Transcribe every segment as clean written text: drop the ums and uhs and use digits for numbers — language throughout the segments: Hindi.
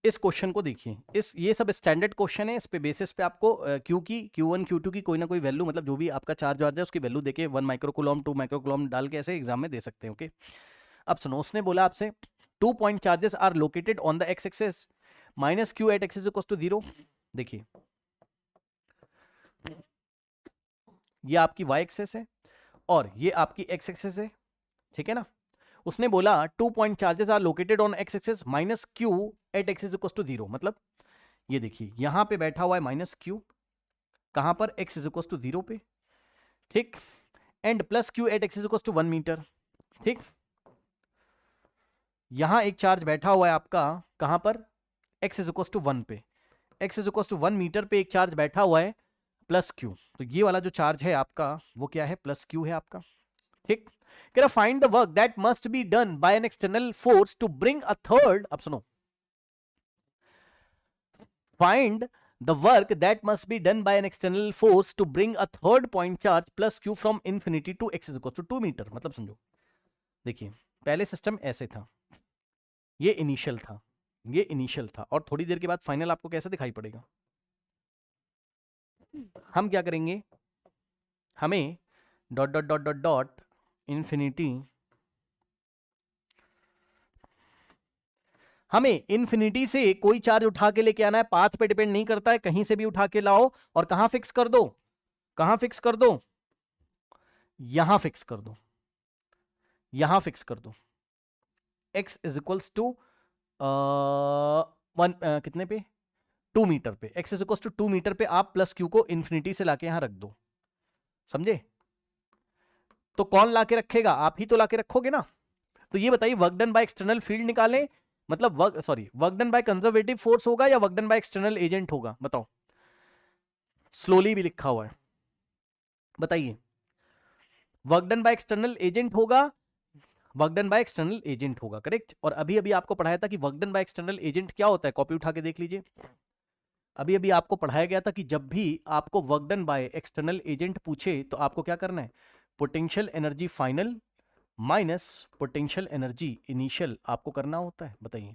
इस क्वेश्चन को देखिए, ये सब स्टैंडर्ड क्वेश्चन है, इस पे बेसिस पे आपको Q की, Q1 Q2 की कोई ना कोई वैल्यू, मतलब जो भी आपका चार्ज वार्ज है उसकी वैल्यू देके 1 माइक्रोकूलम 2 माइक्रोकूलम डाल के ऐसे एग्जाम में दे सकते हैं। ओके, अब सुनो, उसने बोला आपसे 2 point charges are located on the x axis minus q at axis equals to 0। देखिए ये आपकी y एक्सिस है और ये आपकी x एक्सिस है, ठीक है ना। उसने बोला 2 point charges are located on x axis minus q at axis equals to 0, मतलब ये देखिए यहां पे बैठा हुआ है माइनस q, कहां पर x इज इक्वल्स टू 0 पे, ठीक, and plus q at axis equals to 1 metre, ठीक। यहां एक चार्ज बैठा हुआ है आपका, कहां पर, x इज इक्वल्स टू 1 पे, x is equals to 1 metre पे एक चार्ज बैठा हुआ है प्लस q, तो ये वाला जो चार्ज है आपका वो क्या है, प्लस q है आपका, ठीक। कह रहा find the work that must be done by an external force to bring a third, अब सुनो, find the work that must be done by an external force to bring a third point charge plus q from infinity to x is equal to 2 metre. मतलब समझो, देखिए पहले सिस्टम ऐसे था, ये इनिशियल था, ये इनिशियल था, और थोड़ी देर के बाद फाइनल आपको कैसे दिखाई पड़ेगा। हम क्या करेंगे, हमें dot dot dot dot dot infinity, हमें इंफिनिटी से कोई चार्ज उठा के लेके आना है, पाथ पे डिपेंड नहीं करता है, कहीं से भी उठा के लाओ और कहां फिक्स कर दो, कहां फिक्स कर दो, यहां फिक्स कर दो, यहां फिक्स कर दो, x is equals to one, कितने पे, 2 मीटर पे, x is equals to 2 metre पे आप प्लस q को इंफिनिटी से लाके यहां रख दो, समझे। तो कौन लाके रखेगा, आप ही तो लाके रखोगे ना। तो ये बताइए work done by external field निकालें, मतलब work done by conservative force होगा या work done by external agent होगा, बताओ। स्लोली भी लिखा हुआ है, बताइए, work done by external agent होगा, work done by external agent होगा, करेक्ट। और अभी अभी आपको पढ़ाया था कि work done by external agent क्या होता है, कॉपी उठा के देख लीजिए। अभी अभी आपको पढ़ाया गया था कि जब भी आपको work done by external agent पूछे तो आपको क्या करना है, potential energy final minus potential energy initial आपको करना होता है, बताइए,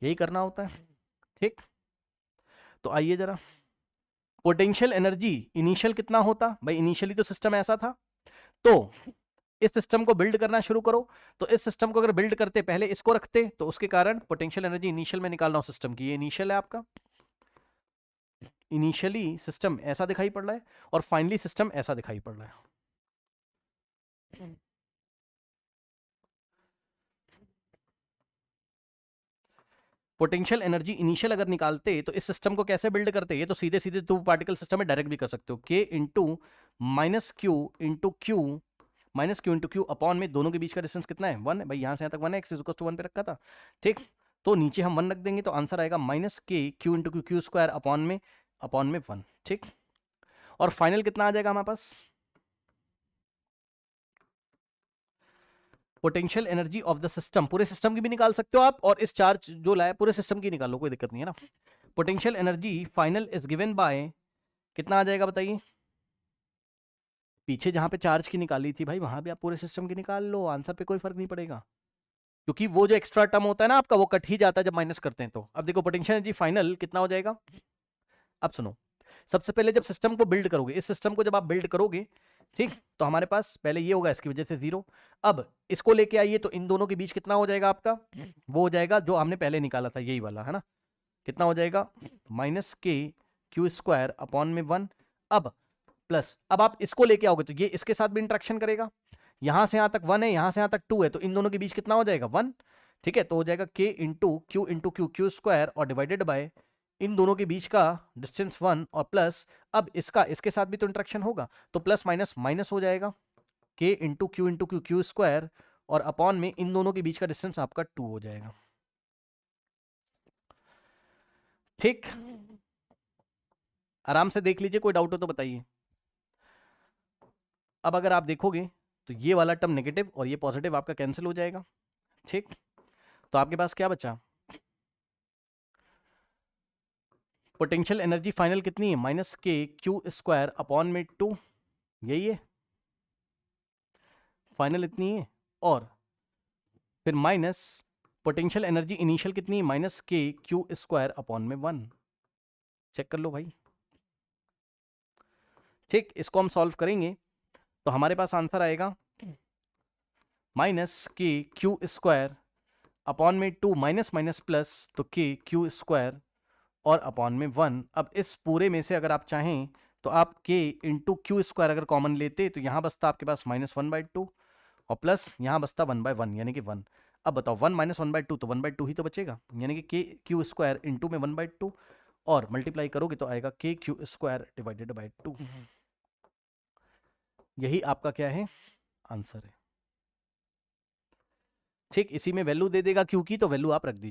यही करना होता है, ठीक। तो आइए जरा, पोटेंशियल एनर्जी इनिशियल कितना होता भाई, इनिशियली तो सिस्टम ऐसा था, तो इस सिस्टम को बिल्ड करना शुरू करो, तो इस सिस्टम को अगर बिल्ड करते पहले इसको रखते तो उसके कारण पोटेंशियल एनर्जी इनिशियल में निकालना हो सिस्टम की, ये इनिशियल है आपका, इनिशियली सिस्टम ऐसा दिखाई पड़ रहा है और फाइनली सिस्टम ऐसा दिखाई पड़ रहा है। पोटेंशियल एनर्जी इनिशियल अगर निकालते तो इस सिस्टम को कैसे बिल्ड करते, ये तो सीधे सीधे टू पार्टिकल सिस्टम में डायरेक्ट भी कर सकते हो, के into minus Q into Q, minus Q into Q upon में, दोनों के बीच का डिस्टेंस कितना है, 1 है भाई, यहां से यहां तक 1 है, एक्स इज इक्वल टू 1 पे रखा था, ठीक। तो नीचे हम 1 रख देंगे तो आंसर आएगा minus K Q into Q, Q square upon में 1, ठीक। और फाइनल कितना आ जाएगा हमारे पास, potential energy of the system, पूरे सिस्टम की भी निकाल सकते हो आप, और इस चार्ज जो लाया पूरे सिस्टम की निकालो, कोई दिक्कत नहीं है ना। Potential energy final is given by, कितना आ जाएगा बताइए, पीछे जहां पे चार्ज की निकाली थी भाई वहां भी आप पूरे सिस्टम की निकाल लो, आंसर पे कोई फर्क नहीं पड़ेगा, क्योंकि वो जो एक्स्ट्रा टर्म होता है ना आपका वो कट ही जाता है जब माइनस करते हैं। तो अब देखो पोटेंशियल एनर्जी फाइनल कितना हो जाएगा, अब सुनो, सबसे पहले जब सिस्टम को बिल्ड करोगे, इस सिस्टम को जब आप बिल्ड करोगे, ठीक, तो हमारे पास पहले ये होगा, इसकी वजह से 0। अब इसको लेके आइए तो इन दोनों के बीच कितना हो जाएगा आपका, वो हो जाएगा जो हमने पहले निकाला था, यही वाला है ना, कितना हो जाएगा, minus K Q square upon में 1। अब प्लस, अब आप इसको लेके आओगे तो ये इसके साथ भी इंट्रैक्शन करेगा, यहां से यहां तक 1 है, यहां से यहां तक 2 है, तो इन दोनों के बीच कितना हो जाएगा 1, ठीक है। तो हो जाएगा के इंटू क्यू क्यू स्क्वायर और डिवाइडेड बाय इन दोनों के बीच का डिस्टेंस 1 और प्लस, अब इसका इसके साथ भी तो इंट्रैक्शन होगा, तो प्लस माइनस माइनस हो जाएगा, के इंटू क्यू क्यू स्क्वायर और अपॉन में इन दोनों के बीच का डिस्टेंस आपका 2 हो जाएगा, ठीक। आराम से देख लीजिए, कोई डाउट हो तो बताइए। अब अगर आप देखोगे तो ये वाला टर्म नेगेटिव और ये पॉजिटिव आपका कैंसिल हो जाएगा, ठीक। तो आपके पास क्या बचा, पोटेंशियल एनर्जी फाइनल कितनी है, minus K Q square upon में 2, यही है फाइनल, इतनी है, और फिर माइनस पोटेंशियल एनर्जी इनिशियल कितनी है, minus K Q square upon में 1। चेक कर लो भाई। ठीक, इसको हम सॉल्व करेंगे तो हमारे पास आंसर आएगा minus K Q square upon में 2 माइनस माइनस प्लस, तो के क्यू स्क्वायर और अपॉन में 1। अब इस पूरे में से अगर आप चाहें तो आप के इंटू क्यू स्क्वायर अगर कॉमन लेते तो यहाँ बचता आपके पास -1/2 और प्लस यहाँ बचता 1/1 यानी कि 1। अब बताओ 1 - 1/2 तो 1/2 ही तो बचेगा, यानी कि क्यू स्क्वायर इंटू में 1/2 और मल्टीप्लाई करोगे तो आएगा के क्यू स्क्वायर डिवाइडेड बाई 2। यही आपका क्या है, आंसर है। ठीक, इसी में वैल्यू दे देगा क्यू की, तो वैल्यू आप रख दीजिए।